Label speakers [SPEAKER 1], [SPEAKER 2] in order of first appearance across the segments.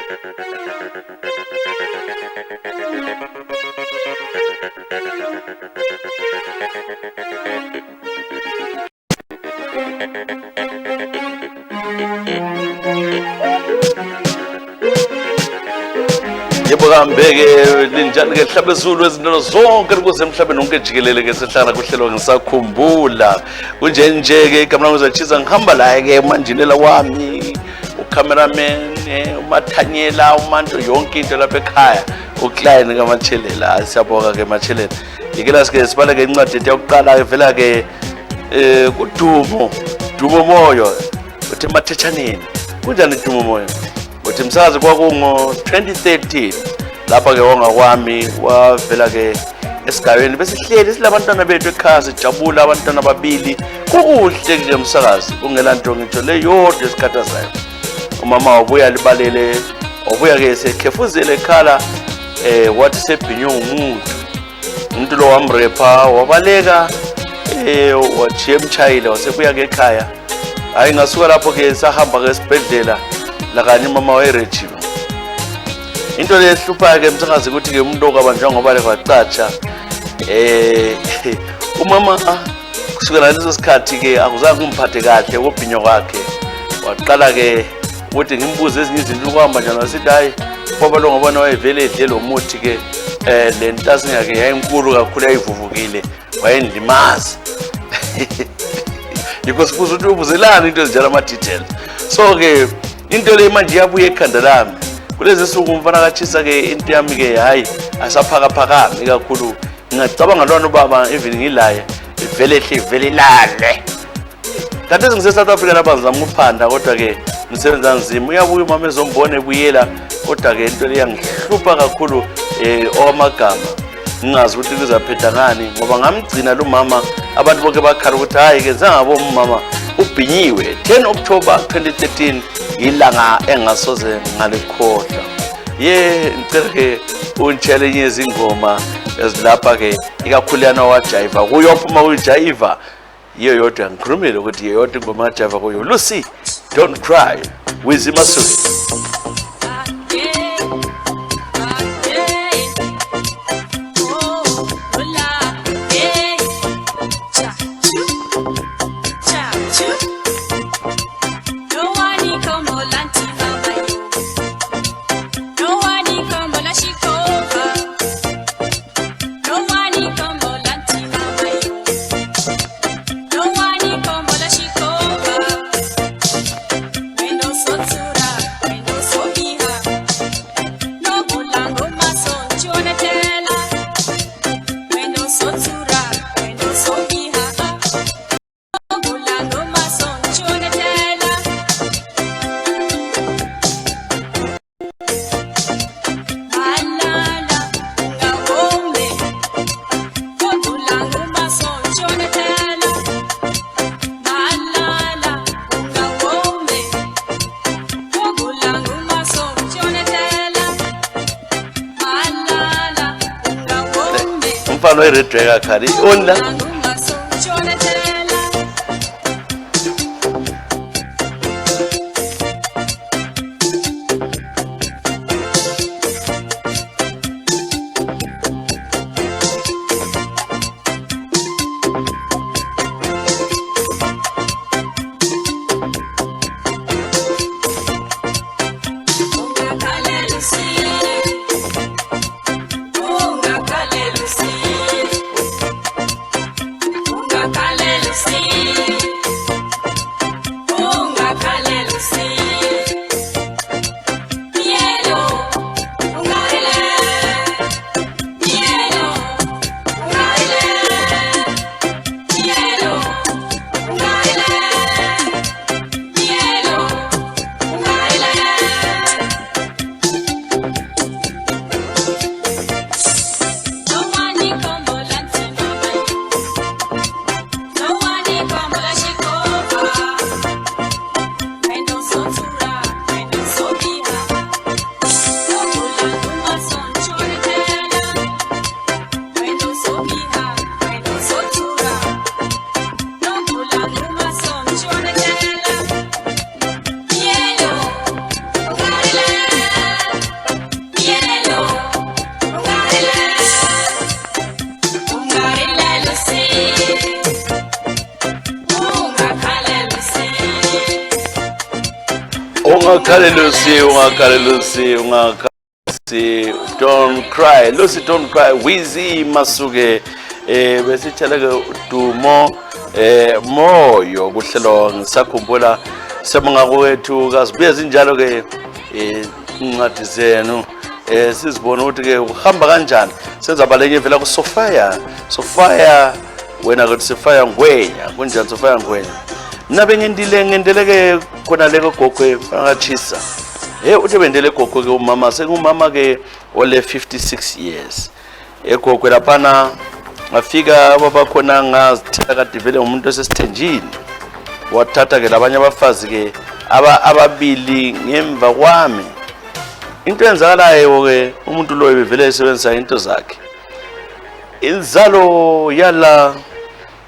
[SPEAKER 1] Yebo kambeke linjani ke hlabezulu ezinto zonke kuze emhlabeni wonke jikelele ke sihlala kuhlelo ngisakhumbula kunje nje ke igama lami uzachiza ngihamba la ke manjinela wami ucameraman umathanyela umanto yonke into lapha ekhaya uCline kaMachelela siyabonga ke Machelela ikela sike sibale ke incwadi yokuqala evela ke kuDumo Moyo uthi mathechaneni kunjani Dumo Moyo uthi msazi kwakungo 2013 lapha ke wonga kwami wavela ke esigabeni besihleli silabantwana bethu ekhaya sijabula abantwana ababili kukuhle nje umsakazi kungela nto ngitsho le yodwa esikhathazayo umama wabuya libalele wabuya ke sekhefuzele ekhala wathi sebhinywe umuntu lo wamrepa wabaleka wachiye emchayile wasebuya ke ekhaya hayi ngasuka lapho ke sahamba ke esibhedlela la kanye mama wayerejiwe into lehlupha ke msakazi ukuthi ke umuntu okabanjwa ngoba le kwacatsha umama kusukela leso sikhathi ke akuzange kumphathe kahle ukubhinywa kwakhe waqala ke ukuthi ngimbuze ezinye izinto ukuhamba njalo asithi hayi ngoba lo ngobona wayevele edle lo muthi ke le ntasi ngake yayinkulu kakhulu yayivuvukile wayendlimaza yikho sifuza ukuthi ubuzelana into ezinjalo ama details so ke into le manje yabuye ekhanda lami kulezi suku umfana kachisa ke into yami ke hayi asaphakaphakami kakhulu ngicabanga lona ubaba even ngilaye vele lale kanti ngise South Africa lapha ngizama ukuphanda kodwa ke umsebenzi nzima uyabuya umama ezombona ebuyela kodwa ke into le yangihlupha kakhulu owamagama ngingazi ukuthi kuzaphetha ngani ngoba ngamgcina lo mama abantu bonke bakhala ukuthi hayi ke zangabo umama ubhinyiwe 10 October 2013 ilanga engasoze ngalikhohlwa ngicela ke untshele izingoma ezilapha ke ikakhulana wajiva kuyophuma ujiva iyo yodwa ngikhulumile ukuthi yodwa ingoma wajiva kuyo Lucy Don't Cry with Masuku umfana weredrega khali onda Ungakhale Lucy, don't cry. Lucy, don't cry. Wheezy Masuke. Besitheleke Dumo moyo kuhlelo ngisakhumbula siyabonga kwethu kazibuye zinjalo ke incwadi zenu sizibona ukuthi ke uhamba kanjani senza baleke vela ku Sophia wena ke Sophia Ngwenya kunjani Sophia Ngwenya mina bengendeleke khona leko gogwe ngachisa uthi bendele gogwe ke umama sengumama ke ole 56 years egogwe laphana ngafika baba khona ngazithatha kade vele umuntu osesithenjini wathatha ke labanye abafazi ke ababili ngemva kwami into enzakalayo ke umuntu lo ebevele esebenzisa into zakhe inzalo yala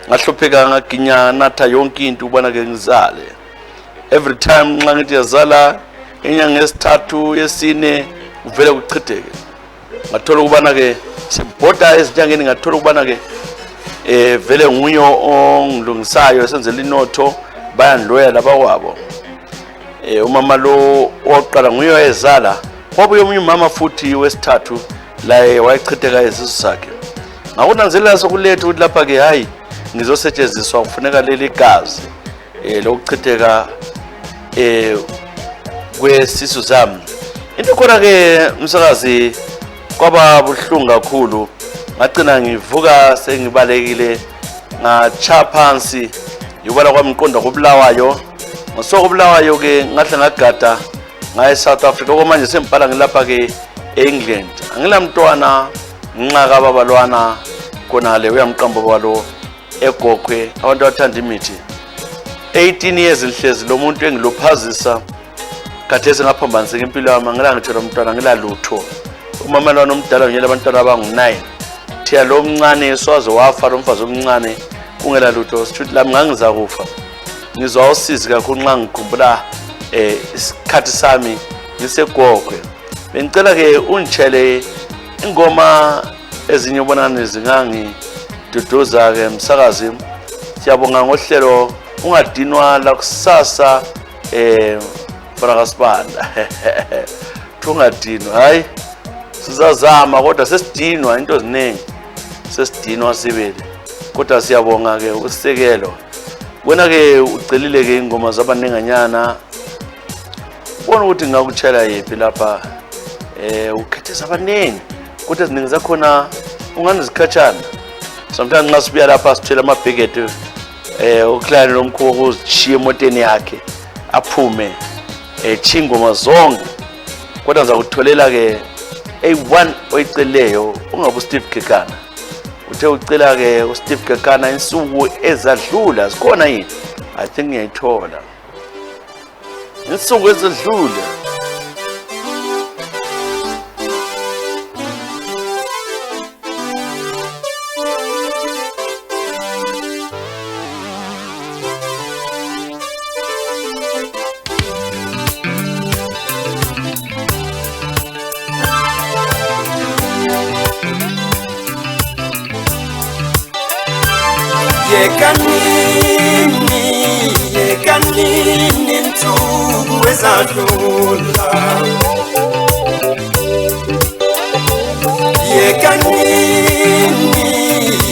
[SPEAKER 1] ngahlopheka ngaginya natha yonke into ubona ke ngizale every time nxa ngithi yazala enyanga yesithathu yesine uvele kuchitheke ngathola ukubana ke sibhoda ezinyangeni ngathola ukubana ke vele nguyo ongilungisayo esenzela inotho bayandloya laba kwabo umama lo oqala nguyo ezala kwabuye omunye umama futhi wesithathu la wayichitheka isisu sakhe ngakunanzelela sokuletha ukuthi lapha ke hayi ngizosetshenziswa kufuneka leli gazi lokuchitheka kwesisu sami into khona ke umsakazi kwaba buhlungu kakhulu ngagcina ngivuka sengibalekile ngacha phansi yobala kwamqonda kubulawayo ngosokubulawayo ke ngahle ngagada ngaye South Africa okwamanje sembhala ngilapha ke eEngland angilamntwana nginqa babalwana khona le uyamqamba balo egogwe abantu abathanda imithi 18 years lihlezi lo muntu engilophazisa khathesi ngaphambanisa impilo yami ngilanga ngithola umntwana ngilalutho umama lwana omdala ngiyela abantwana abangu9 thiya lo mncane swaze wafa lo mfazi omncane ungela lutho sithi lami ngangiza kufa ngizwa usizi kakhulu nxa ngikhumbula isikhathi sami ngisegogwe bengicela ke ungitshele ingoma ezinye ubonana zingangi duduza ke msakazi siyabonga ngohlelo ungadinwa la kusasa Farakasibanda thungadinwa hayi sizazama kodwa sesidinwa into eziningi sesidinwa sibele kodwa siyabonga ke usekelo wena ke ucelile ke ingoma zabanenganyana ubona ukuthi ngakutshela yipi lapha ukhethisa abanengi kodwa eziningi zakhona unganizikhatshana sometimes nxa sibuya lapha sithela amabhekethu uklane lomkhubo ukuzishiya emoteni yakhe aphume chingoma zonke kodwa ngizakutholela ke A1 oyiceleyo ungabu Steve Kekana uthe ucela ke uSteve Kekana insuku ezadlula sikhona yini I think ngiyayithola insuku ezadlula
[SPEAKER 2] Yekanini insuku ezadlula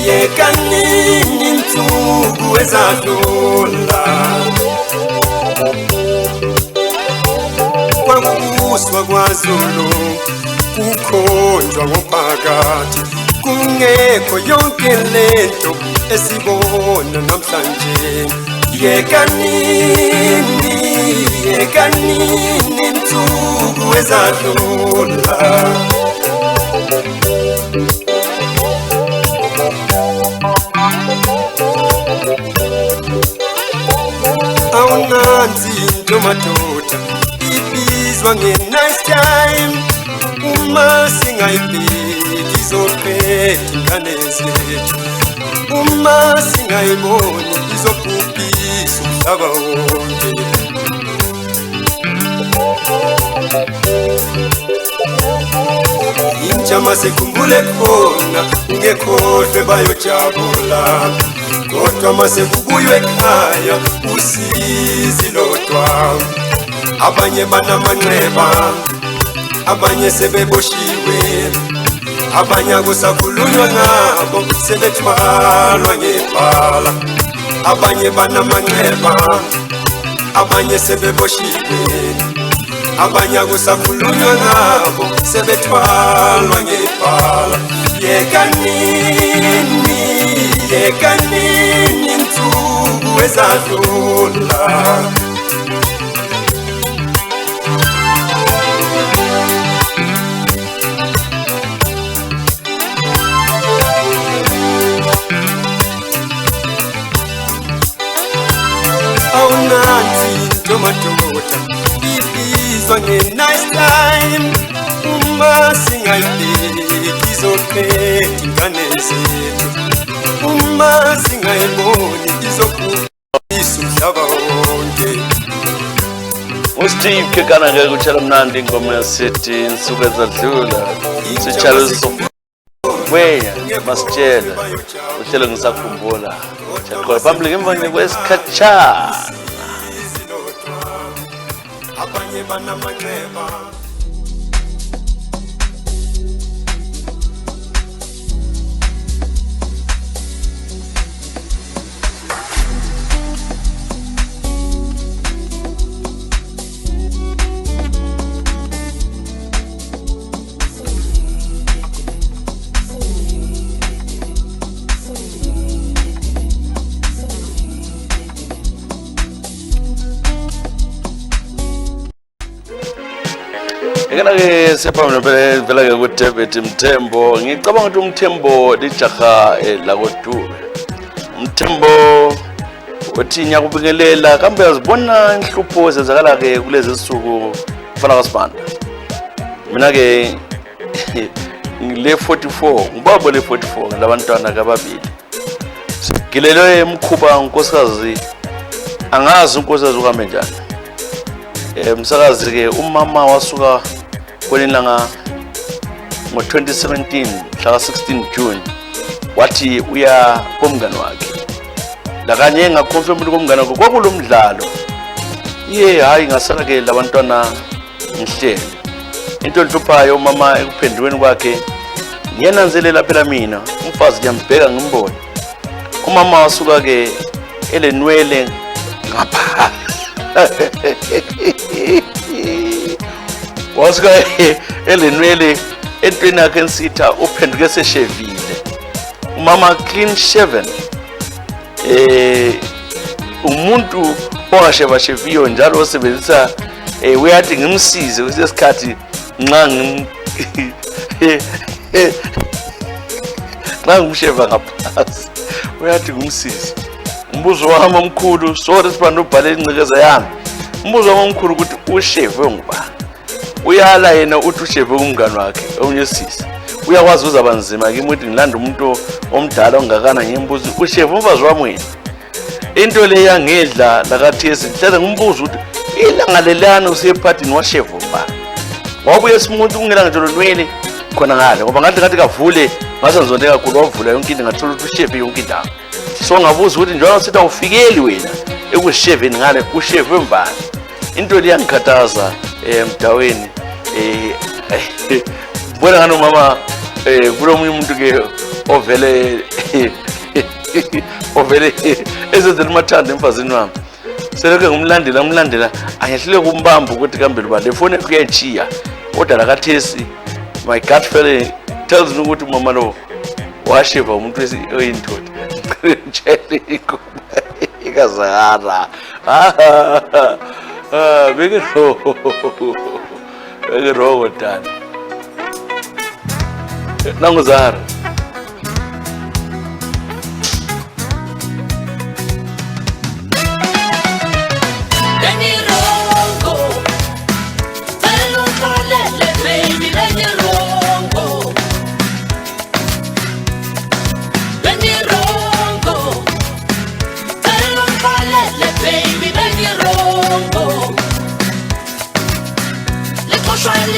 [SPEAKER 2] Yekanini insuku ezadlula Kwanguswa kwaZulu kukhonjwa ngophakathi kungekho yonke lento esibona namhlanje Yekanini insuku ezadlula Awunanzi into madoda ibizwa nge-nice time uma singayibheki izoqeda ingane zethu uma singayiboni izobhubhisa umhlaba wonke intsha masekhumbule khona ungekhohlwe bayojabula kodwa masekubuywe ekhaya usizi lodwa abanye banamanxeba, abanye sebeboshiwe, abanye akusakhulunywa ngabo sebethwalwa ngebhala. Abanye banamanxeba, abanye sebeboshiwe, abanye akusakhulunywa ngabo sebethwalwa ngebhala. Yekanini insuku ezadlula, awunansi into madoda ibizwa nge-nice time. Uma singayibheki izoqeda ingane zethu, uma singayiboni izobhubhisa umhlaba wonke.
[SPEAKER 1] uSteve Kekana-ke kutshela mnandi ingoma yasithi insuku ezadlula sitshalo weya masitshela uhlelo ngisakhumbula Czech Republic emva kwesikhatshana.
[SPEAKER 2] Abanye banamanxeba,
[SPEAKER 1] Ekana-ke siyaphambili vela-ke kuDavid Mthembo. Ngicabanga ukuthi uMthembo lijaha lakoDube. uMthembo uthi ngiyakubingelela kambe yazibona inhlupho ezenzakala-ke kulezi nsuku mfana kaSibanda. Mina-ke ngile 44 ngibabo le 44 ngalabantwana-ke ababili. Sigilelwe emkhuba unkosikazi, angazi unkosikazi uhambe njani. Msakazi-ke umama wasuka kwelinanga ngo-2017 mhlaka 16 June wathi uya komngane wakhe. Lakanye ngakonfirm ukuthi komngane wakhe kwakulo mdlalo. Hayi ngasala-ke labantwana ngihlele. Into enhluphayo umama ekuphendukeni kwakhe ngiyananzelela phela mina umfazi ngiyambheka ngimbone. Umama wasuka-ke elenwele ngapha wasuka elenwele entweni yakhe ensitha uphenduke seshevile. Umama clean shaven, umuntu ongashevasheviyo njalo osebenzisa uyathi ngimsize kwesikhathi nxa ngimsheva ngaphansi uyathi ngimsize. Umbuzo wami omkhulu, sorry Sibanda ubhale incikeza yami. Umbuzo wami omkhulu ukuthi usheve ngubani? Uyala yena uthi usheve umngane wakhe onyesisa. Uyakwazi uzaba nzima kimi ukuthi ngilanda umuntu omdala ongakana ngimbuzo usheve umfazi wami wena. Into le yangedla lakathesi mhlawumbe ngimbuza ukuthi ilanga lelana usephathini washeve ngubani? Wabuye simuntu kungela ngitshelo nwele khona ngale ngoba ngathi kavule ngase ngizonde kakhulu wavula yonke into ngathola ukuthi usheve yonke indawo. So ngabuza ukuthi njengoba sithi awufikeli wena ekusheveni ngale usheve mbani. Into le yangikhathaza emdaweni bona ngano mama kulo munye umuntu ke ovele ezenzela umathanda emfazini wami. Selokhu ngumlandela angehlile kumbamba ukuthi kambe luba le phone kuyachiya kodwa lakathesi my gut feeling tells me ukuthi mama lo washeva umuntu oyindoda. Ngicela ikazara beke roho tani nangu Zara.
[SPEAKER 3] Try to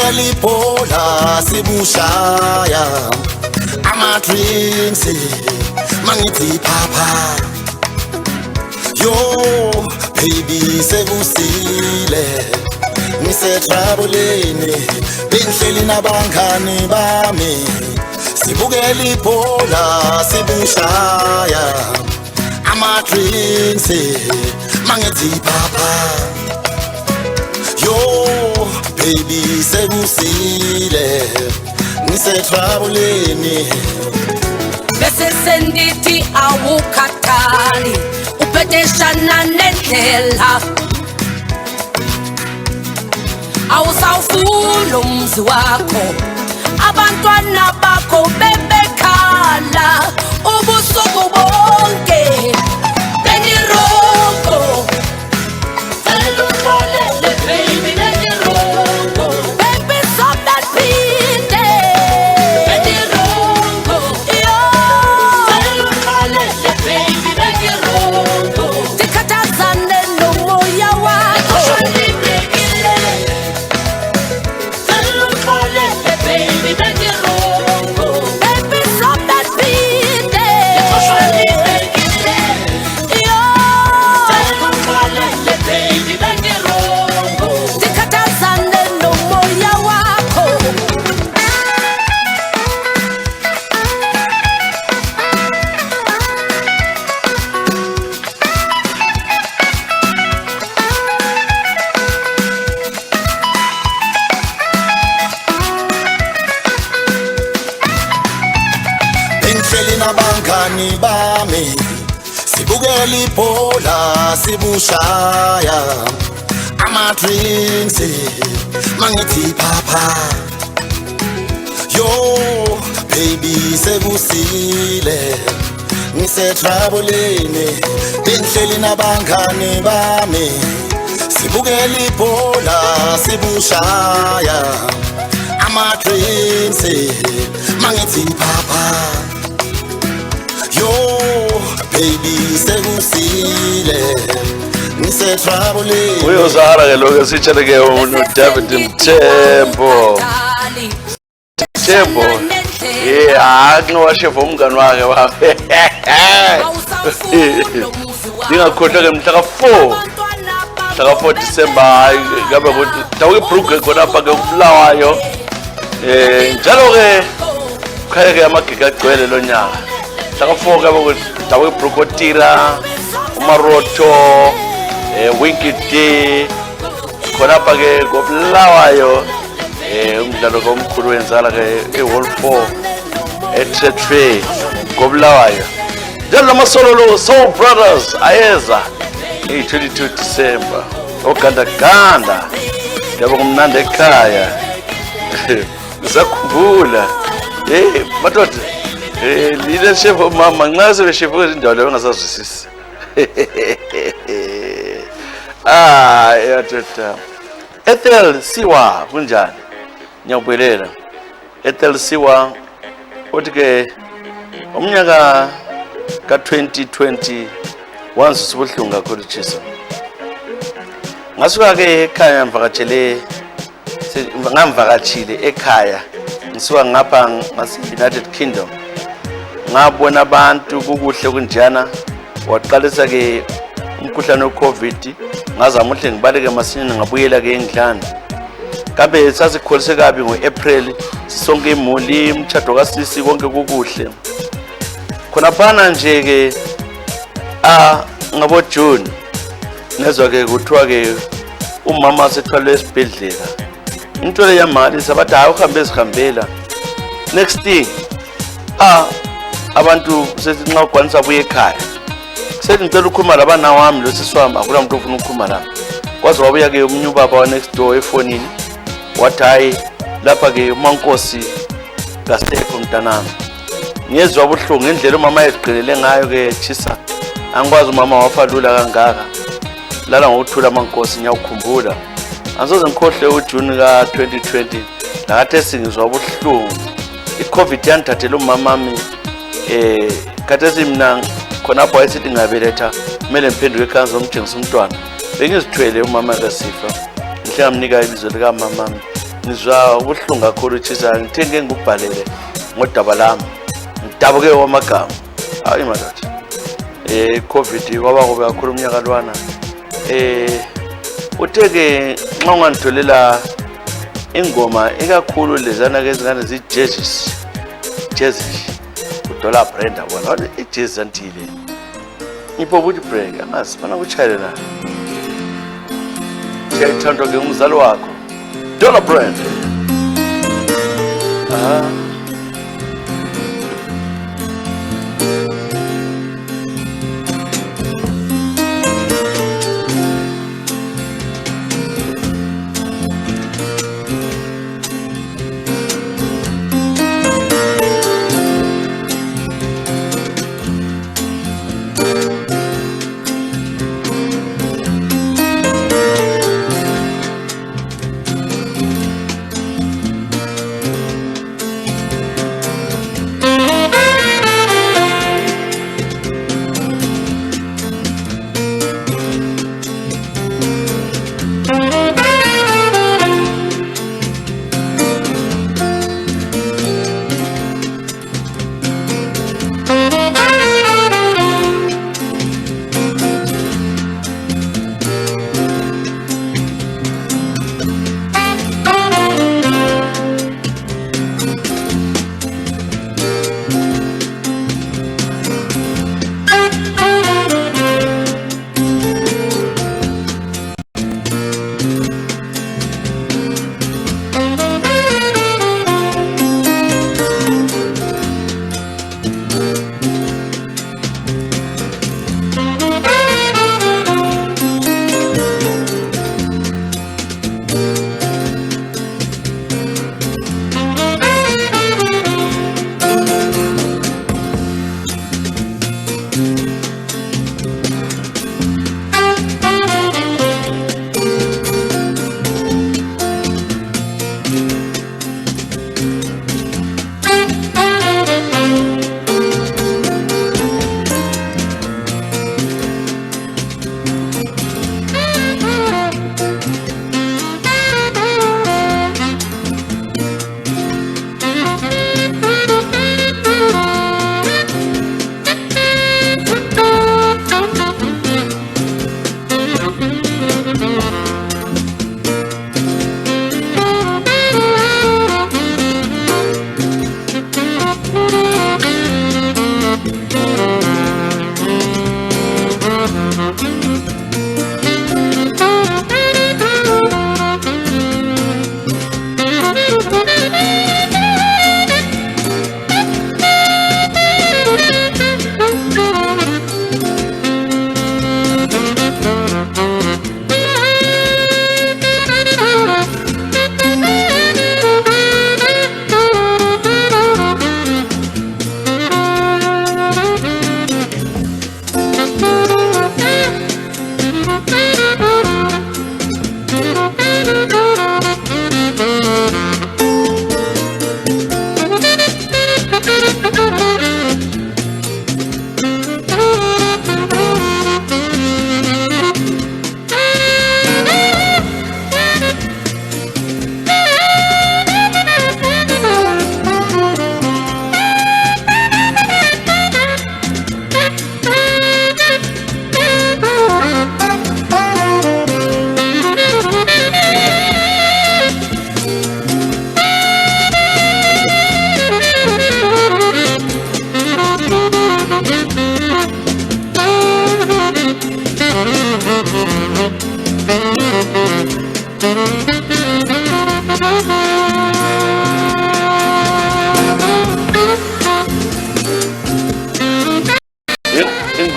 [SPEAKER 3] sibukela ibhola sibushaya ama-drinks mangithi phapha yo baby sekusile ngisetrabuleni bengihleli nabangani bami sibukela ibhola sibushaya ama-drinks mangithi phapha yo baby sekusile ngisetrabuleni
[SPEAKER 4] bese sendithi awukhathali ubhedeshana nendlela awusawufuni umzi wakho abantwana bakho bebekhala ubusuku bonke beniroko alulolele baby beniroko baby stop that pinde beniroko yo alulolele baby beniroko tikhathazane nomoya wakho baby, baby, baby, stop that beat.
[SPEAKER 3] nabangani bami sibukela ibhola sibushaya ama-drinks mangithi phapha yo baby sekusile ngisetrabuleni bengihleli nabangani bami sibukela ibhola sibushaya ama-drinks mangithi phapha yo baby sekusile ngisetrabuleni
[SPEAKER 1] uyozala ke lokho sitshele ke uDavid Mthembu ngiwashefa umngani wakhe wabe ngingakhohlwa ke mhla ka4 December ngabe ukuthi dawu iBrugge khona apha ke uBulawayo njalo ke khaya ke amagiga agcwele lo nyaka mhla ka4 ngabe ukuthi dawu iBrugge otira uMaroto Winkedy khona apha ke ngoBulawayo umdlalo komkhulu wenzala ke eHall 4 eTretre ngoBulawayo njalo lamasolo Soul Brothers ayeza 22 December ogandaganda yabo kumnandi ekhaya ngisakhumbula madoda leadership mama nxa sebeshefa izindawo leyo bengasazwisisi yatata Ethel Siwa kunjani ngiyabuyelela Ethel Siwa uthi ke umnyaka ka2020 wansi sibuhlungu kakhulu Jisa ngasuka ke ekhaya ngamvakatshile ekhaya ngisuka ngapha ngase-United Kingdom ngabona abantu kukuhle kunjana waqalisa ke umkhuhlane weCovid ngazama uhle ngibaleke masinyane ngabuyela ke endlana kambe sasikholise kabi ngoApril sisonke imuli umtshado kaSisi konke kukuhle khona phana nje ke ngabo June nezwa ke kuthiwa ke umama sethwalwe esibhedlela into le yamali sabathi hayi uhambe ezihambela next thing abantu sesinxa ukwanisa buye ekhaya sethi ngicela ukukhuluma labana wami lo siswami akula muntu ofuna ukukhuluma la kwaze wabuya ke umnyu baba wa next door efonini wathi hayi lapha ke uMankosi kasekho mntanami ngiyezwa ubuhlungu ngendlela umama eziqinele ngayo ke Jisa angikwazi umama wafa lula kangaka lala ngokuthula Mankosi ngiyakukhumbula angisoze ngikhohle uJune ka2020 lakathe singizwa ubuhlungu iCovid yandithathela umamami kade simna khona apho ayesithi ngabeletha kumele ngiphenduke ekhaya ngitshengisa umntwana bengizithwele umama kasifa ngihle ngamnika ibizo lika mamami ngizwa ubuhlungu kakhulu Chisa, ngithenge ngikubhalele ngodaba lami ngidabuke wamagama hayi madoda COVID kwaba kube kakhulu umnyaka lwana uteke nxa unganditholela ingoma ikakhulu lezana ke ezingane zi-jazzes uDollar Brand abona i-jazz antile ngipho ukuthi break angazi bana kuchayela na siyayithandwa ke umzali wakho Dollar Brand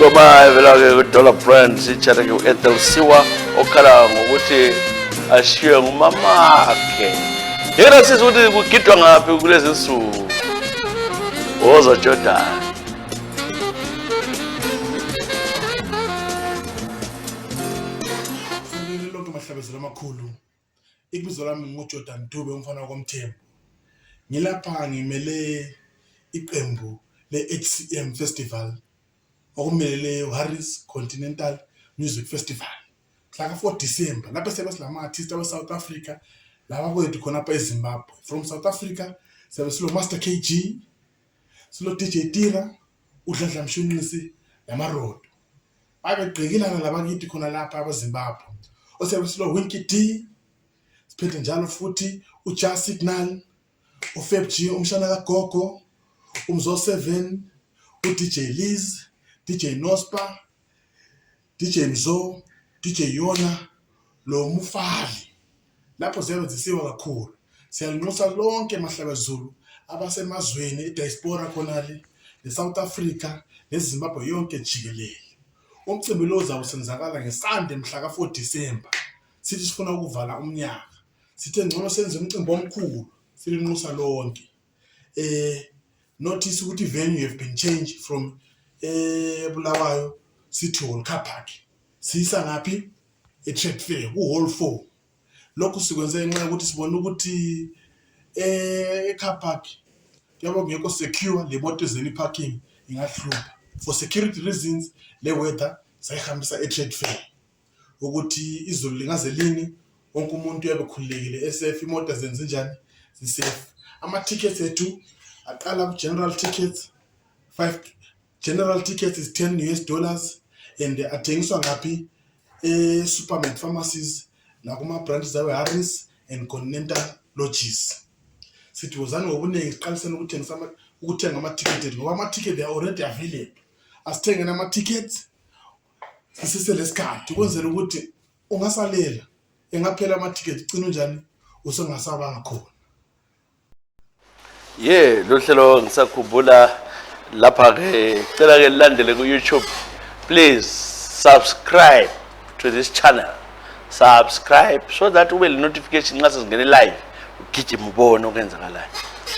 [SPEAKER 1] ingoma evela ke kuDollar Brand sithatha ke uEthel Siwa okhala ngokuthi ashiye ngumamakhe yena siza ukuthi kugidwa ngaphi kulezi insuku Woza Jordan
[SPEAKER 5] lonke mahlabezela amakhulu ibizo lami nguJordan Dube umfana kwaMthembu ngilapha ngimele iqembu le-HCM Festival okumelele uHarris Continental Music Festival mhla ka 4 December lapho sebesilama artists abe South Africa laba kwethu khona apha eZimbabwe. From South Africa siyabe silo Master KG, silo DJ Tira, uDladla Mshunisi yamarodo. Babegqikilana labakithi khona lapha abaZimbabwe. Osiyabe silo Winky D, siphethe njalo futhi uJa Signal, uFab G, umshana kaGogo, umzo 7, uDJ Liz, DJ Nospa, DJ Mzo, DJ Yona, lo Mufali. Lapho ziyabe zisiwa kakhulu. Siyalinxusa lonke Mahlaba Zulu abasemazweni ediaspora khonale, leSouth Africa, leZimbabwe yonke jikelele. Umcimbi lo uzawusenzakala ngeSonday mhla ka4 December. Sithi sifuna ukuvala umnyaka. Sithe ngcono senze umcimbi omkhulu, silinxusa lonke. Notice ukuthi venue have been changed from Bulawayo City Hall car park. Siyisa ngaphi? Trade fair ku hall 4. Lokhu sikwenze ngenxa ukuthi sibone ukuthi car park yabo ngekho secure, le moto ezeni parking ingahlupha. For security reasons le weather sayihambisa trade fair ukuthi izulu lingaze lini wonke umuntu yabe khulekile safe, imoto zenze njani zisafe. Ama tickets ethu aqala ku general tickets 5 general tickets is $10 and athengiswa ngaphi supermarket pharmacies la kuma branches zawe Harris and Continental Lodges. Sithi wozani ngobunengi siqalisana ukuthenga ama tickets ngoba ama tickets they are already available. Asithenge nama tickets sisise lesikhathi ukwenzela ukuthi ungasalela engaphela ama tickets ugcina njani usengasabanga khona.
[SPEAKER 1] Lo hlelo ngisakhumbula lapha ke cela ke landele ku YouTube. Please subscribe to this channel. Subscribe so that ube le notification nxa sesingene live ugijima ubone okwenzakalayo.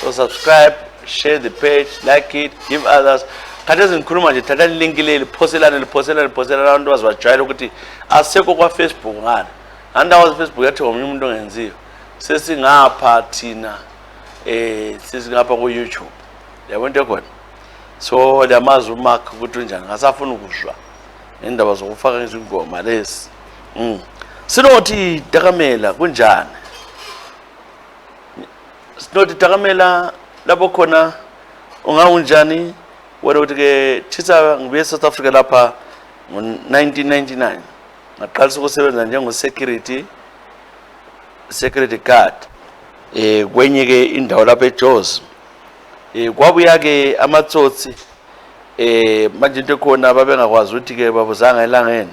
[SPEAKER 1] So subscribe, share the page, like it, give others. Khathesi ngikhuluma nje thatha link leli phoselana abantu bazwajayela ukuthi asekho kwa Facebook ngani. Andawo Facebook yathi omunye umuntu ongenziyo. Sesingapha thina sesingapha ku YouTube. Yabona into khona. So lamazi uMark ukuthi unjani ngasafuna ukuzwa indaba zokufaka izingoma lezi. Sinothi dakamela kunjani? Sinothi dakamela lapho khona ungaunjani wena uthi ke thisa ngibuye South Africa lapha ngo1999 ngaqalisa ukusebenza njengo security guard kwenye ke indawo lapha eJozi. Kwabuya ke amatsotsi manje into khona babengakwazi ukuthi ke babuzanga elangeni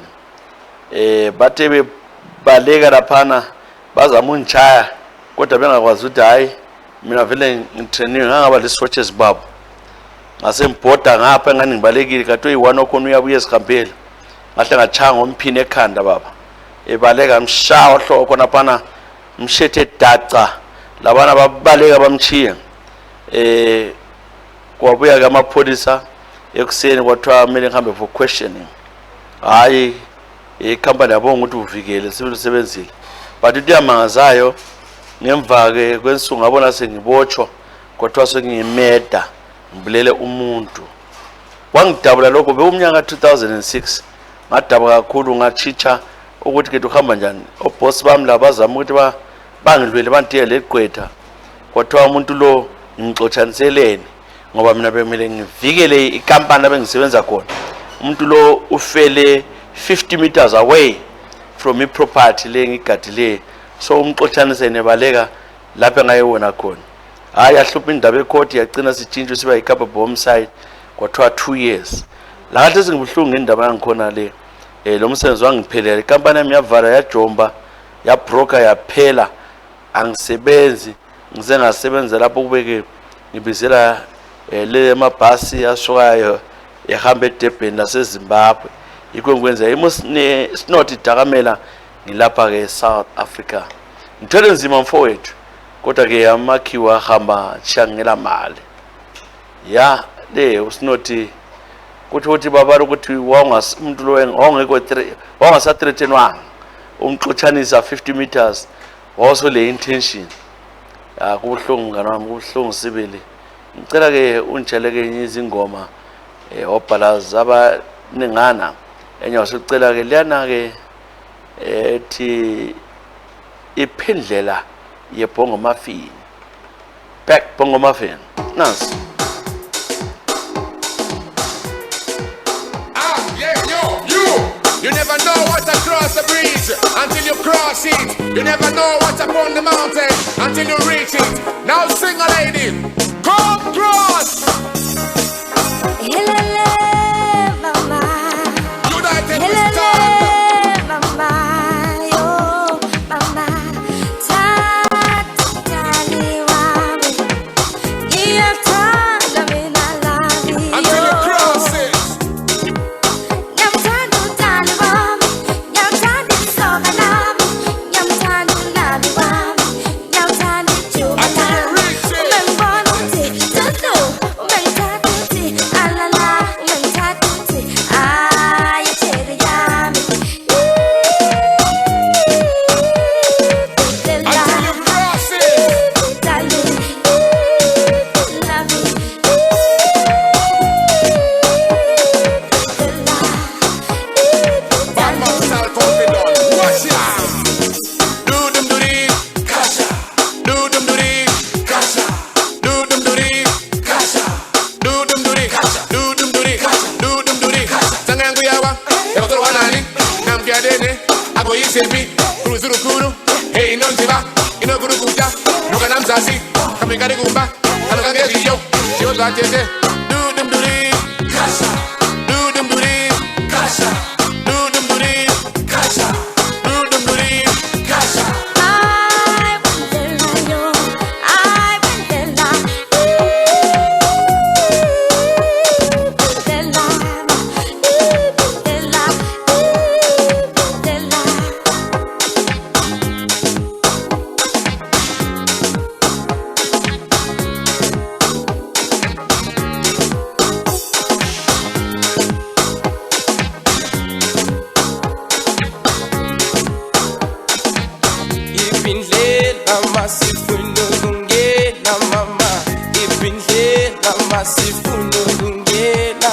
[SPEAKER 1] bathe bebaleka laphana bazama unchaya kodwa bengakwazi ukuthi hayi mina vele ngitrainiwe ngaba lesoches babo ngasemboda ngapha engani ngibalekile kathi oyi1 okhona uyabuya esihambele ngahle ngachanga ngomphini ekhanda baba ebaleka mshawa ohloko khona phana mshethe daca labana babaleka bamchiya. Kwabuya ke amapholisa ekuseni kwathiwa kumele ngihambe for questioning. Hayi company yabonga ukuthi uvikele sebenzile but into yamangazayo ngemva ke kwensuku ngabona sengibotshwa kwathiwa sengimeda ngibulele umuntu. Wangidabula lokho beumnyaka 2006 ngadaba kakhulu ngachicha ukuthi ke uhamba njani. Oboss bami la bazama ukuthi bangilwele bantiye leqwetha kwathiwa umuntu lo ngixotshanselene ngoba mina bemile ngivikele ikampani abengisebenza khona. Umuntu lo ufele 50 meters away from iproperty le ngigadile, so umxotshanise nebaleka lapha ngayewona khona. Hayi ahlupha indaba ecourt yagcina sitshintshwe siba i-capable homicide kwathiwa 2 years. La kahle singibhlungu ngendaba yangikhona le lo msebenzi wangiphelela. Ikampani yami yavala yajomba yabroker yaphela angisebenzi ngize ngasebenza lapho kubeke ngibizela le mabhasi asukayo ehamba eDurban naseZimbabwe. Yikho ngikwenza isinothi dakamela ngilapha ke South Africa. Ngithole nzima mfowethu kodwa ke amakhiwa ahamba shangela mali. Ya le usinothi kuthi baba ukuthi umuntu lo ongekho wangasathreatenwanga umxotshanisa 50 meters also le intention. Kubuhlungu ngani wami, kubuhlungu sibili. Ngicela ke unjele ke izingoma obhala zabaningana enye wasicela ke liyana ke ethi iphendlela yebhongo muffin. Back bongo muffin. Nice.
[SPEAKER 6] You never know what's across the bridge until you cross it. You never know what's upon the mountain until you reach it. Now sing a lady, come cross.
[SPEAKER 4] Helele, mama.
[SPEAKER 6] United we
[SPEAKER 4] Helele,
[SPEAKER 6] stand.
[SPEAKER 4] mama. Yo, mama. Tatali wami. Iyathanda mina lami.
[SPEAKER 6] Until you cross it.
[SPEAKER 4] Ngiyamthanda utali wami. Ngiyamthanda isoka lami. Ngiyamthanda unali wami. Ngiyamthanda ijuba
[SPEAKER 6] Until you
[SPEAKER 4] lami.
[SPEAKER 6] reach it.
[SPEAKER 4] Umengibona uthi, Tutu. Umengithatha uthi, alala. Umengithatha uthi, ayi, cherry yami.
[SPEAKER 6] Until you cross it.
[SPEAKER 4] Darling, love me.
[SPEAKER 6] Bad man style confident. Watch it. Do them do the kasha. Do them do the kasha. Do them do the kasha. Do them do the kasha. Do them do the kasha. Do them do the kasha. Sangang kuyawa. Eko toro wanani. Nam kia dene. Ako yisepi. Kuru zuru kuru. Hey non tiba. Ino kuru kuja. Nuka nam sasi. Kami kari kumba. Kalo kage liyo. Chiyo twa tete. Do them do the kasha. Do them do the kasha. Do them do the kasha. Do them do the kasha.
[SPEAKER 2] Ipindlela masifuna ukungena mama, ipindlela masifuna ukungena.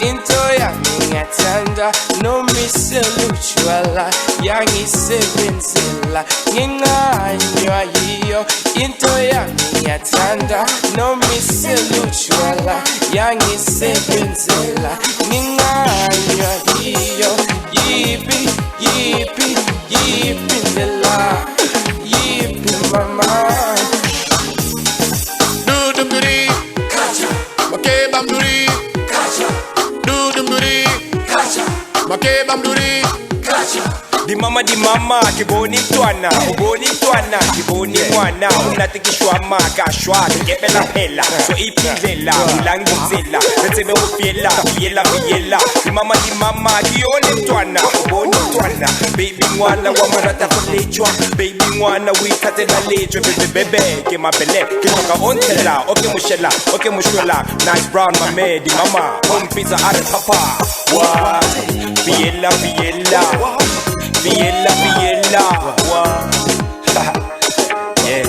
[SPEAKER 2] Into yami ngiyathanda noma iselutshwala yangisebenzela nginqanywa yiyo. Into yami ngiyathanda noma iselutshwala yangisebenzela nginqanywa yiyo. Yipi, yipi, yipi ndlela, yipi mama.
[SPEAKER 6] Do them do the kasha. Okay, bam do the kasha. Do them do the kasha. Okay, bam do the kasha.
[SPEAKER 2] Di mama kiboni mtwana, uboni mtwana, kiboni mwana, unatikishwa makashwa, kepela pela, so ipindlela, ulangizela, betsebe ufiela, fiela. Di mama kiyoni mtwana, uboni mtwana, baby mwana wamarata kulechwa, baby mwana wikatela lechwa, bebe ke mabele, kitoka ontela, oke mushwela, nice brown mame, di mama, home pizza are papa, wa, fiela. Fiela, wow. Yeah.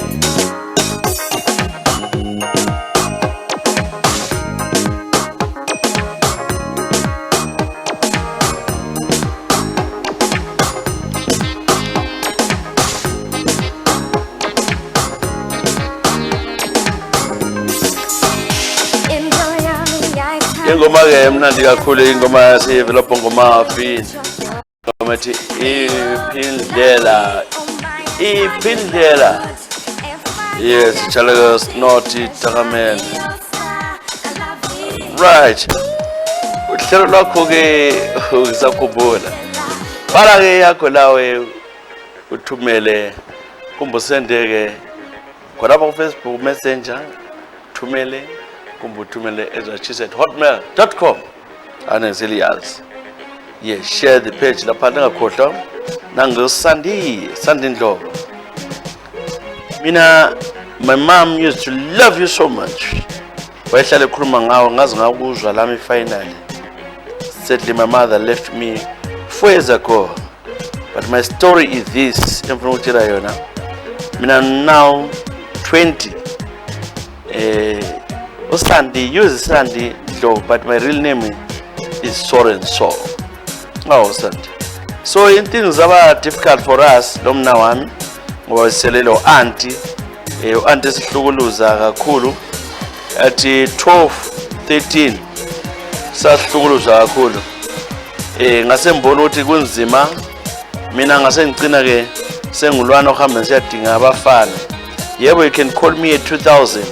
[SPEAKER 1] Ingoma ke emnandi kakhulu ingoma yasevela bongo muffin. Ngoma ethi iphindlela. Yes, Chalaga Snotty Takamel. Right. Uhlelo lwakho ke uzakubona. Bala ke yakho lawe uthumele kumbe sende ke khona ku Facebook Messenger thumele kumbe uthumele ezachise@hotmail.com anesiliyazi. Yeah, share the page lapha ngakhohlwa nangisandi Ndlovu. Mina, my mom used to love you so much. Wayehlala ekhuluma ngawe ngaze ngakuzwa lami finally. Sadly my mother left me 4 years ago. But my story is this, emfuna ukutshela yona. Mina now 20. Use Sandi Ndlovu, but my real name is Soren So. Oh, Sandi. So in things that are difficult for us, Lomna one. ngoba siselelo auntie u-auntie sihlukuluza kakhulu athi 12-13 sasihlukuluza kakhulu ngase ngibona ukuthi kunzima mina ngase ngicina ke sengulwana ohamba siyadinga abafana. Yebo, you can call me at 2000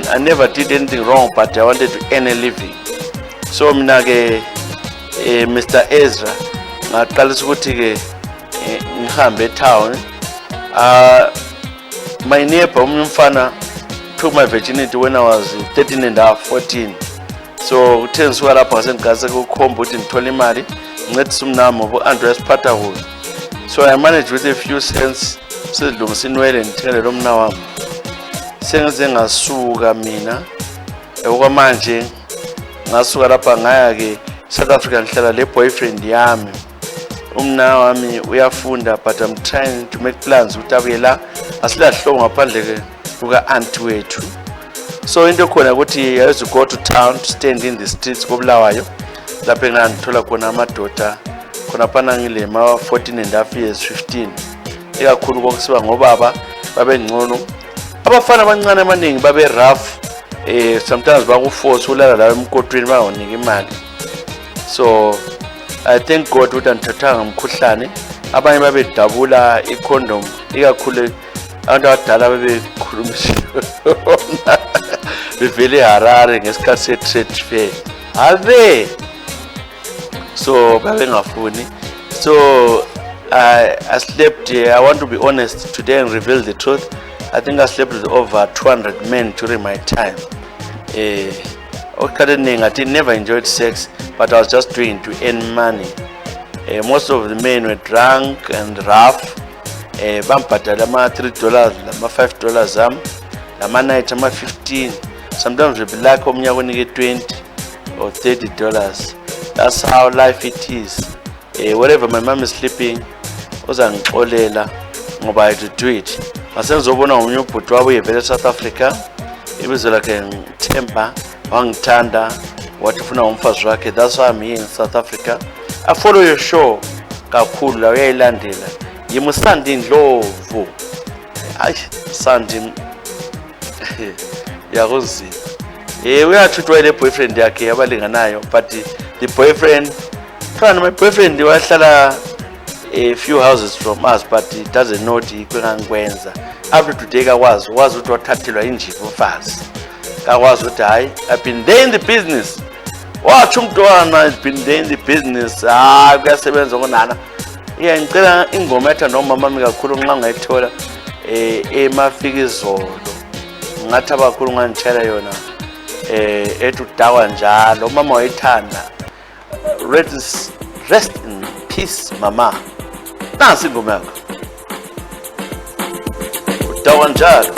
[SPEAKER 1] I never did anything wrong, but I wanted to earn a living. So mina ke Mr. Ezra ngaqalisa ukuthi ke ngihambe town. My neighbor umfana took my virginity when I was 13 and a half, 14. So uthe ngisuka lapho ngasengase kukhomba ukuthi ngithola imali ngincedisa umnamo bo-Andreas Patterwood. So I managed with a few cents sizilungisa inwele ngithengele lo mna wami. Sengize ngasuka mina okwamanje ngasuka lapha ngaya ke South Africa ngihlala le boyfriend yami. Umna wami uyafunda, but I'm trying to make plans ukuthi abuye la asilahloko ngaphandle ke kuka auntie wethu. So into khona ukuthi I used to go to town to stand in the streets koBulawayo lapho engangithola khona amadoda khona phana ngile ma 14 and a half years 15 ekakhulu kokusiba ngobaba babengcono, abafana abancane abaningi babe rough, sometimes bakuforce ulala la emkotweni bayonika imali. So I thank God ukuthi andithathanga umkhuhlane, abanye babedabula icondom ikakhulu abantu abadala bebekhulumisha bevele Harare ngesikhathi se-trade fair ave, so babengafuni. So I slept, I want to be honest today and reveal the truth. I think I slept with over 200 men during my time. I never enjoyed sex, but I was just doing it to earn money. Most of the men were drunk and rough. Bambadala ama $3, ama $5 ama night ama 15. Sometimes we'll be like omnyaka onike 20 or $30. That's how life it is. Wherever my mom is sleeping, uzangixolela ngoba I had to do it. Masengizobona umnye ubhuti wabo evela South Africa, ibizo lakhe Themba, wangithanda wathi ufuna umfazi wakhe. That's why I'm here in South Africa. I follow your show kakhulu la uyayilandela. Yimusandi Ndlovu. Hayi Sandi yakuzi. Uyathuthwa le boyfriend yakhe yabalinganayo, but the boyfriend, my boyfriend wahlala a few houses from us, but he doesn't know ukuthi kwengangikwenza. After today wazi ukuthi wathathelwa injivo mfazi. Kawazi ukuthi hayi, I've been there in the business. Wathi umntwana I've been there in the business. Kuyasebenza ngonana. Ngicela ingoma ethandwa umama wami kakhulu nxa ngayithola emafikizolo. Ngathi abakhulu ngangitshela yona ethi udakwa njalo umama wayithanda. Rest in peace mama. Nansi ingoma yakho. Udakwa njalo.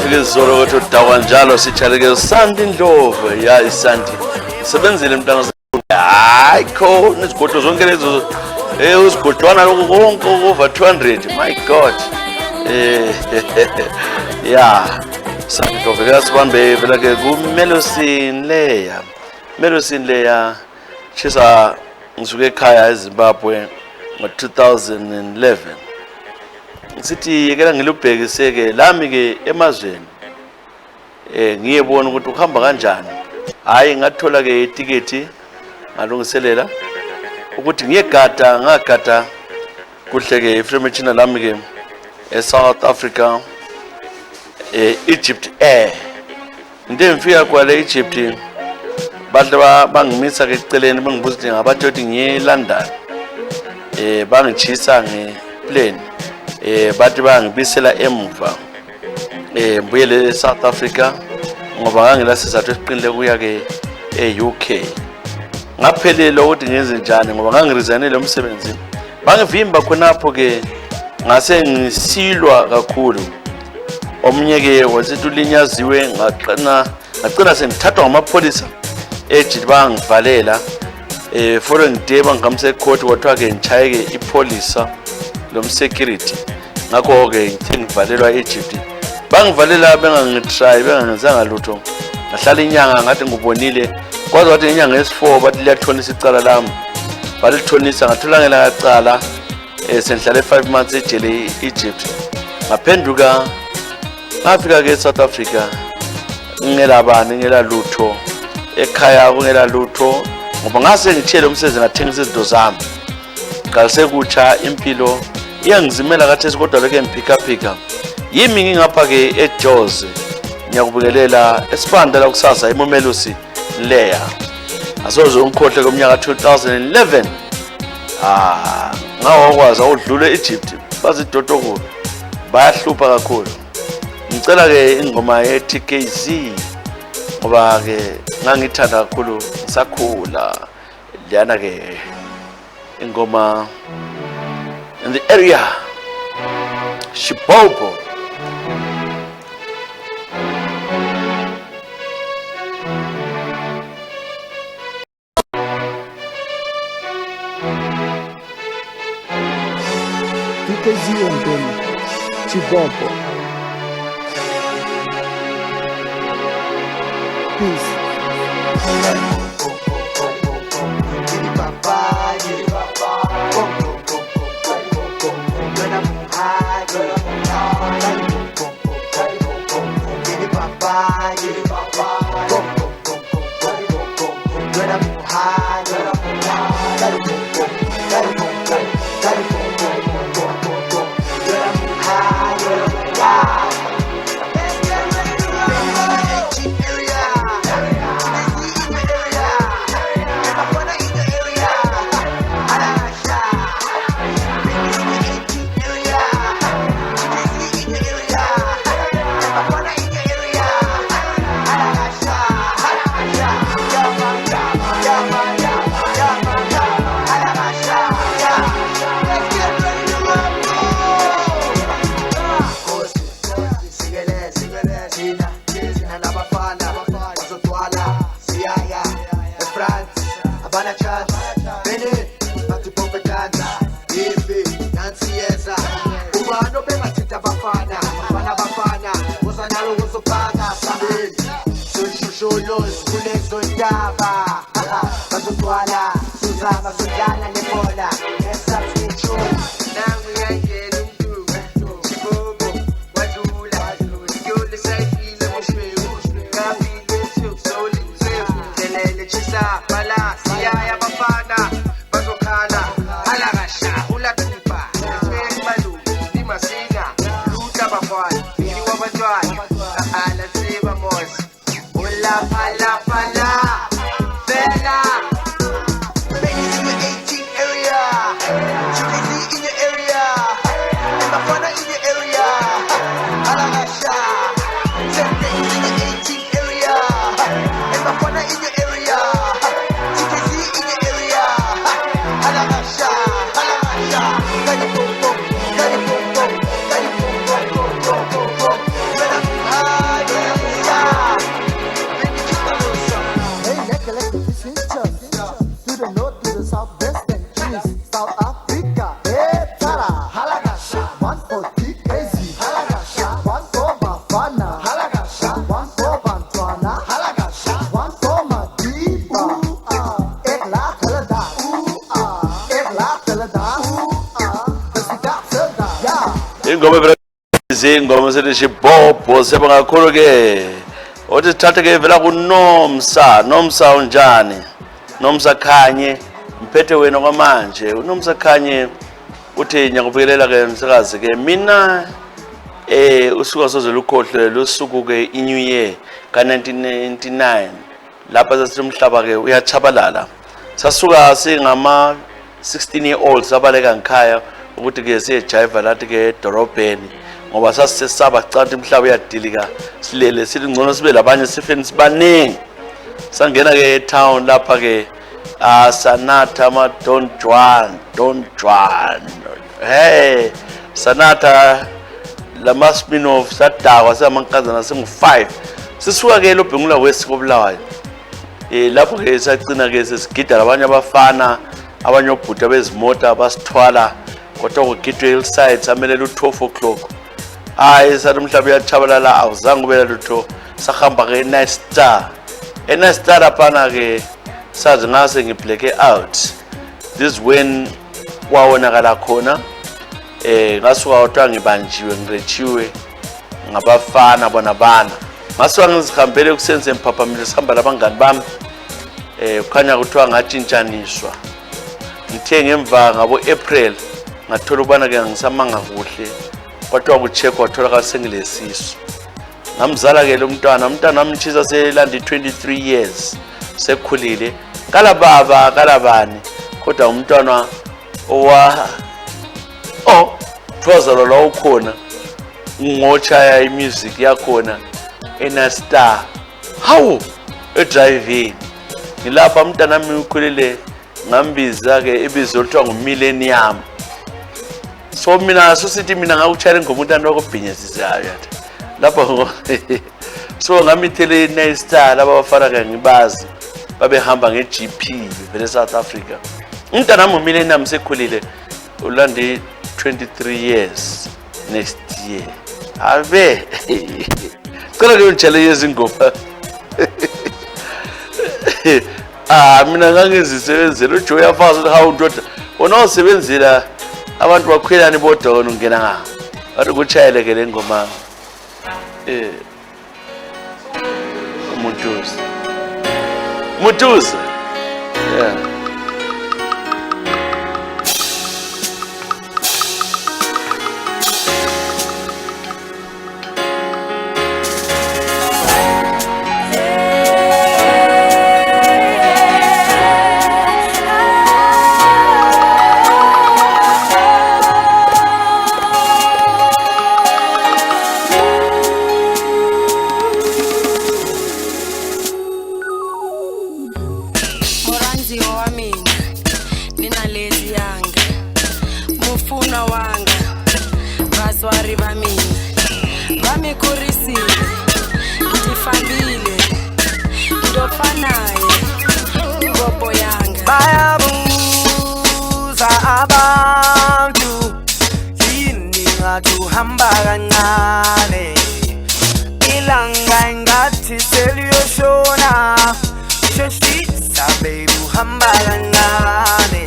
[SPEAKER 1] ufike izolo ukuthi udawa njalo sichaleke uSanti Ndlovu ya iSanti sebenzile mntana hayi kho nezigodo zonke lezo usigodwana lokho konke over 200 my god yeah Santi Ndlovu ke sibambe vela ke ku Melusine leya chisa ngisuke ekhaya eZimbabwe ngo-2011 sithi yekela ngilubhekiseke lami ke emazweni ngiyebona ukuthi ukuhamba kanjani hayi ngathola ke itiketi ngalungiselela ukuthi ngagada kuhle ke ifirmachina lami ke eSouth Africa Egypt Air into ngifika kwale Egypt bahle bangimisa ke eceleni bangibuza ukuthi ngabathi ukuthi ngiye London bangichisa ngeplane bathi bangibisela emuva mbuyele eSouth Africa ngoba ngangila sizathu esiqinile kuya ke eUK ngaphelele ukuthi ngenze njani ngoba ngangirizaynele umsebenzi bangivimba khonapho ke ngase ngisilwa kakhulu omnye ke wasithi ulinyaziwe ngacina sengithathwa ngamapolisa ejithi bangivalela foreign day bangamse court kwathiwa ke ngitshayeke ipolisa lomsecurity ngakho ke ngivalelwa eEgypt bangivalela bengangitry bengangenzanga lutho ngahlala inyanga ngathi ngubonile kwaze wathi inyanga yesi4 bathi liyathonisa icala lami balithonisa ngathola ngelacala senhlale 5 months ejele eEgypt ngaphenduka ngafika ke eSouth Africa ngelabani ngelalutho ekhaya kungela lutho ngoba ngase ngithele umsebenzi ngathengisa izinto zami qalise kutsha impilo iyangizimela kathesi kodwa lokho ngiphika yimi ngingapha ke eJozi ngiyakubukelela esipanda la kusasa eMumelusi leya asoze ungikhohle komnyaka 2011 ngawakwazi udlule eEgypt bazidotokulu bayahlupha kakhulu ngicela ke ingoma yeTKZ ngoba ke ngangithanda kakhulu ngisakhula liyana ke ingoma in the area Shipopo
[SPEAKER 7] TKZ Mpeni Chibombo Peace.
[SPEAKER 1] ingoma vela izingoma sethi Shibhobho siyabonga kakhulu ke othi sithathe ke vela kuNomsa unjani Nomsa Khanye mphethe wena kwamanje uNomsa Khanye uthi ngiyakubekelela ke msakazi ke mina usuku sozela ukhohle losuku ke iNew Year ka1999 lapha sasithumhlaba ke uyachabalala sasuka singama 16-year-old sabaleka ngikhaya ukuthi ke siyejiva lathi ke edorobheni ngoba sasisesaba canti umhlaba uyadilika silele sithi ngcono sibe labanye sifeni sibaningi sangena ke etown lapha ke sanatha ma Don Juan hey sanatha lama spin-off sadakwa samankazana singu5 sisuka ke loBhengula West koBulawayo lapho ke sacina ke sesigida labanye abafana abanye obhuta bezimota basithwala kodwa kugidwe hillside samelela u12 o'clock hayi sathi umhlaba uyachabalala awuzange ubela lutho sahamba ke Night Star lapha ke sazi ngase ngibleke out this when wawonakala khona ngasuka kodwa ngibanjiwe ngirechiwe ngabafana bona ngasuka ngizihambele kusenze emphaphamile sihamba labangani bami ukhanya kuthiwa ngatshintshaniswa ngithe ngemva ngabo April ngathola ubana ke ngisamanga kuhle kodwa kucheck wathola sengilesisu ngamzala ke lo mntwana amtshisa selandi 23 years sekhulile kala baba kala bani kodwa umntwana twazalwa la ukhona ngochaya imusic yakhona eNastar hawu edriving ngilapha umntana nami ukhulile ngambiza ke ibizo lithiwa nguMillennium so mina sithi mina ngakuchayela ingoma untana wakobhinyesizayo yathi lapha so ngamithele eNastar laba bafana ke ngibazi babehamba ngeGP vele South Africa umntana nami uMillennium sekhulile ulandi 23 years next year ave cela ke ngitshele izingoma mina ngangizisebenzela uJoy afazi ukuthi hawu ndoda wona usebenzela abantu bakhwelani bodwa wona ungena nga bathi kuchayele ke le ngoma Mutuza yeah
[SPEAKER 8] tuhamba kancane ilanga ngathi seliyoshona sheshisa baby uhamba kancane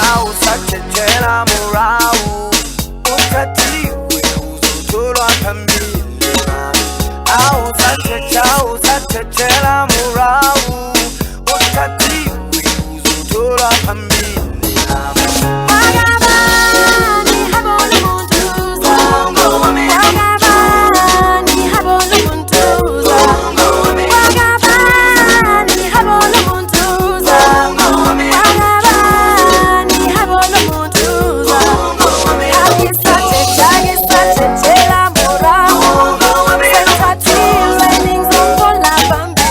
[SPEAKER 8] awusathetshela murawu ukhathiwe uzotholwa phambili awusathetshela murawu ukhathiwe uzotholwa phambili
[SPEAKER 4] Bambi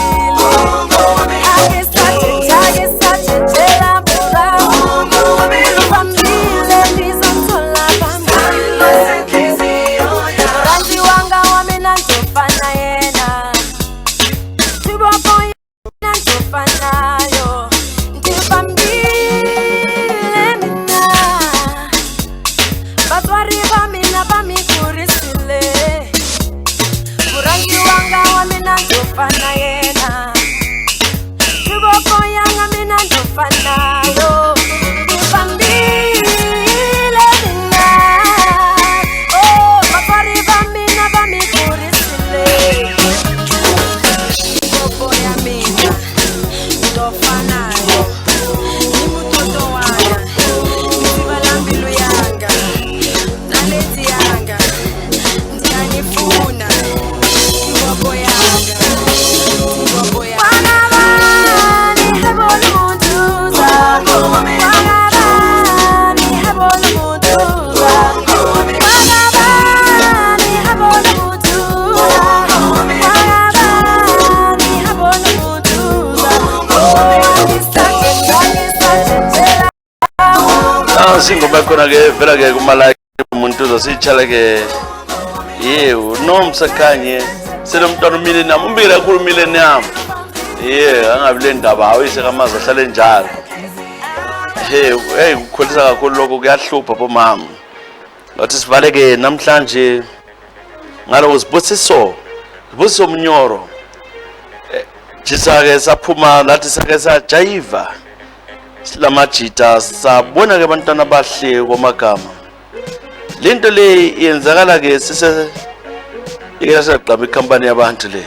[SPEAKER 1] Nasi ingoma khona ke vela ke kuma-like umuntu uzositshala ke uNomsakhanye selomntwana uMillennium umbike kakhulu uMillennium angabi le ndaba awuyise kamazi ahlale njalo ukukholisa kakhulu lokho kuyahlupha bomama ngathi sivaleke namhlanje ngalo Sibusiso Mnyoro jisa-ke saphuma lathi sake sajayiva silamajita sabona ke abantwana abahle kwamagama lento le yenzakala-ke ike sagqaba ikhampani yabantu le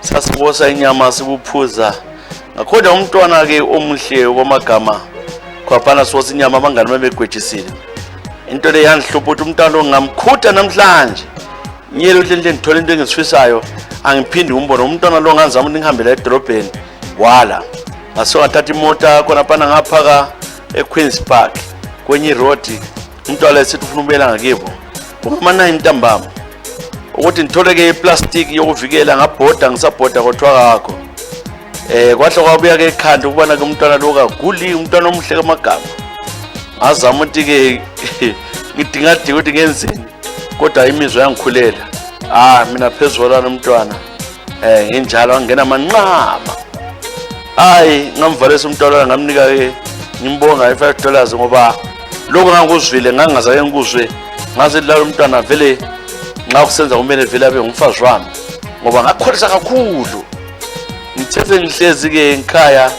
[SPEAKER 1] sasibosa inyama sibuphuza ngakhona umntwana-ke omuhle kwamagama khwaphana sibosa inyama abangani bebegwejisile into le yandihlupha ukuthi umntwana lo ngamkhuta namhlanje nyelo hle ngithola into engisifisayo angiphindi umbona umntwana lo ngazama ukuthi ngihambela edorobheni wala ngasuka ngathatha imota khona phana ngaphaka eQueens Park kwenye road umntwana esithi ufuna ubuyela ngakibo ngama-9 ntambama ukuthi ngithole-ke iplastic yokuvikela ngabhoda ngisabhoda kodwa kakho kwahle kwabuya-ke ekhanda ukubona-ke umntwana lo kaguli umntwana omuhle kamagama ngazama ukuthi-ke ngidingadinga ukuthi ngenzeni kodwa imizwa yangikhulela mina phezulu walo umntwana nginjalo angena amanqama ngamvalisa umntwana ngamnika-ke ngimbonga $5 ngoba lokho ngangikuzwile ngangazake ngikuzwe ngaze lalo umntwana vele nxa kusenza kumele vele abe ngumfazi wami ngoba ngakholisa kakhulu ngithethe ngihlezi-ke ngikhaya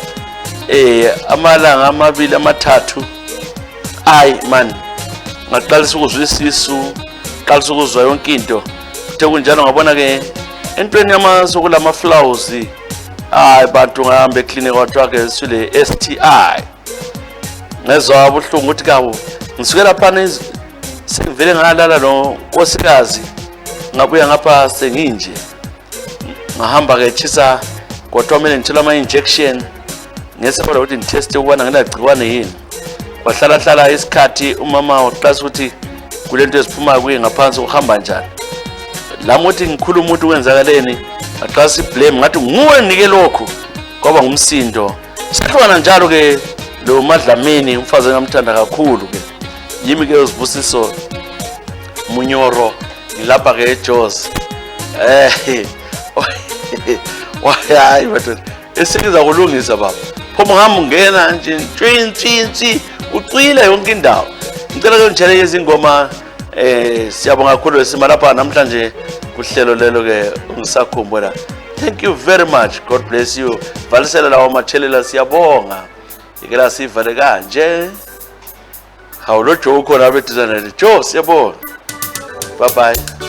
[SPEAKER 1] amalanga amabili amathathu man ngaqalisa ukuzwa isisu qalisa ukuzwa yonke into kuthe kunjalo ngabona-ke entweni yamasokula-flowers bantu ngahamba eklinika kwathiwa-ke sile STI ngezwa ubuhlungu ukuthi kawo ngisukela phana sengivele ngalala nonkosikazi ngabuya ngapha senginje ngahamba-ke tshisa kodwa kumele ngithola ama-injection ngesebona ukuthi ngitheste ukubana nginagciwane yini wahlalahlala isikhathi umama waqalisa ukuthi kulento eziphumayo kuye ngaphansi ukuhamba njani lami ukuthi ngikhuluma umuntu kwenzakaleni aqalisa iblame ngathi nguwe nike lokhu kwaba ngumsindo sahlukana njalo-ke lo Madlamini umfazi engamthanda kakhulu-ke yimi-ke uSibusiso Mnyoro ngilapha-ke eJozi hayi madoda esikiza kulungisa baba phoma ngihamba ungena nje ntshintshi ucwile yonke indawo ngicela-ke ngitshele izingoma siyabonga kakhulu esima lapha namhlanje kuhlelo lelo-ke ungisakhumbula. Thank you very much, God bless you. Valisela lawo mathelela siyabonga ikela sivale kanje hawulo Joe ukhona abedizana Joe siyabonga bye bye.